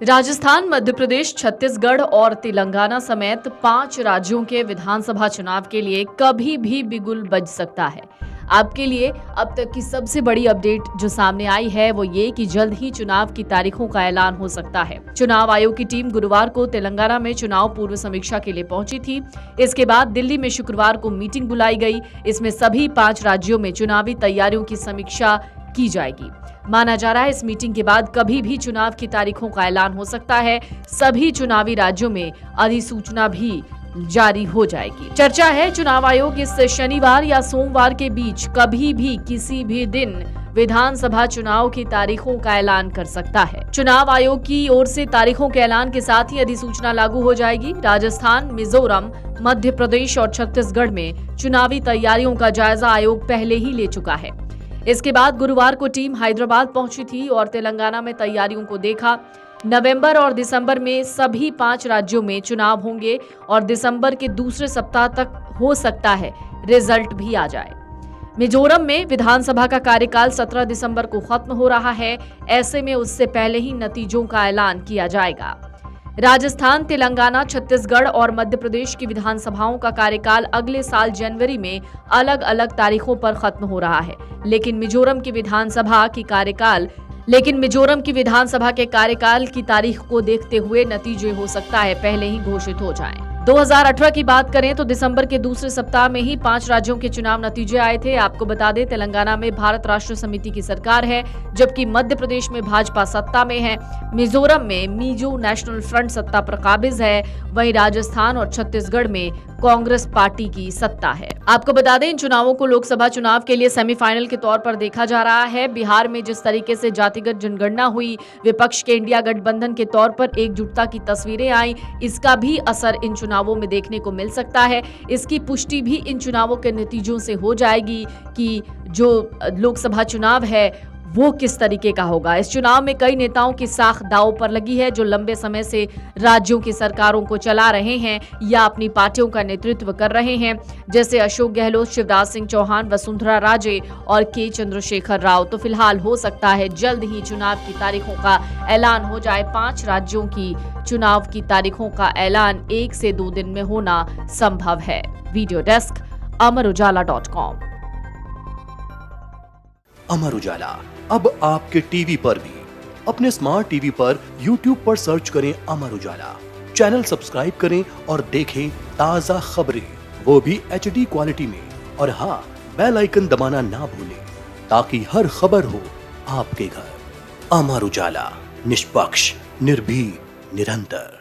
राजस्थान, मध्य प्रदेश, छत्तीसगढ़ और तेलंगाना समेत 5 राज्यों के विधानसभा चुनाव के लिए कभी भी बिगुल बज सकता है। आपके लिए अब तक की सबसे बड़ी अपडेट जो सामने आई है वो ये कि जल्द ही चुनाव की तारीखों का ऐलान हो सकता है। चुनाव आयोग की टीम गुरुवार को तेलंगाना में चुनाव पूर्व समीक्षा के लिए पहुंची थी। इसके बाद दिल्ली में शुक्रवार को मीटिंग बुलाई गई। इसमें सभी 5 राज्यों में चुनावी तैयारियों की समीक्षा की जाएगी। माना जा रहा है इस मीटिंग के बाद कभी भी चुनाव की तारीखों का ऐलान हो सकता है। सभी चुनावी राज्यों में अधिसूचना भी जारी हो जाएगी। चर्चा है चुनाव आयोग इस शनिवार या सोमवार के बीच कभी भी किसी भी दिन विधानसभा चुनाव की तारीखों का ऐलान कर सकता है। चुनाव आयोग की ओर से तारीखों के ऐलान के साथ ही अधिसूचना लागू हो जाएगी। राजस्थान, मिजोरम, मध्य प्रदेश और छत्तीसगढ़ में चुनावी तैयारियों का जायजा आयोग पहले ही ले चुका है। इसके बाद गुरुवार को टीम हैदराबाद पहुंची थी और तेलंगाना में तैयारियों को देखा। नवंबर और दिसंबर में सभी 5 राज्यों में चुनाव होंगे और दिसंबर के दूसरे सप्ताह तक हो सकता है रिजल्ट भी आ जाए। मिजोरम में विधानसभा का कार्यकाल 17 दिसंबर को खत्म हो रहा है। ऐसे में उससे पहले ही नतीजों का ऐलान किया जाएगा। राजस्थान, तेलंगाना, छत्तीसगढ़ और मध्य प्रदेश की विधानसभाओं का कार्यकाल अगले साल जनवरी में अलग अलग तारीखों पर खत्म हो रहा है। लेकिन मिजोरम की विधानसभा के कार्यकाल की तारीख को देखते हुए नतीजे हो सकता है पहले ही घोषित हो जाएं। 2018 की बात करें तो दिसंबर के दूसरे सप्ताह में ही 5 राज्यों के चुनाव नतीजे आए थे। आपको बता दें तेलंगाना में भारत राष्ट्र समिति की सरकार है, जबकि मध्य प्रदेश में भाजपा सत्ता में है। मिजोरम में मिजो नेशनल फ्रंट सत्ता पर काबिज है। वहीं राजस्थान और छत्तीसगढ़ में कांग्रेस पार्टी की सत्ता है। आपको बता दें इन चुनावों को लोकसभा चुनाव के लिए सेमीफाइनल के तौर पर देखा जा रहा है। बिहार में जिस तरीके से जातिगत जनगणना हुई, विपक्ष के इंडिया गठबंधन के तौर पर एकजुटता की तस्वीरें आई, इसका भी असर इन चुनावों में देखने को मिल सकता है। इसकी पुष्टि भी इन चुनावों के नतीजों से हो जाएगी कि जो लोकसभा चुनाव है वो किस तरीके का होगा। इस चुनाव में कई नेताओं की साख दांव पर लगी है जो लंबे समय से राज्यों की सरकारों को चला रहे हैं या अपनी पार्टियों का नेतृत्व कर रहे हैं, जैसे अशोक गहलोत, शिवराज सिंह चौहान, वसुंधरा राजे और के चंद्रशेखर राव। तो फिलहाल हो सकता है जल्द ही चुनाव की तारीखों का ऐलान हो जाए। 5 राज्यों की चुनाव की तारीखों का ऐलान 1 से 2 दिन में होना संभव है। Video desk अमरउजाला.com। अमर उजाला अब आपके टीवी पर भी। अपने स्मार्ट टीवी पर YouTube पर सर्च करें अमर उजाला, चैनल सब्सक्राइब करें और देखें ताजा खबरें, वो भी HD क्वालिटी में। और हाँ, बेल आइकन दबाना ना भूलें ताकि हर खबर हो आपके घर। अमर उजाला, निष्पक्ष, निर्भीक, निरंतर।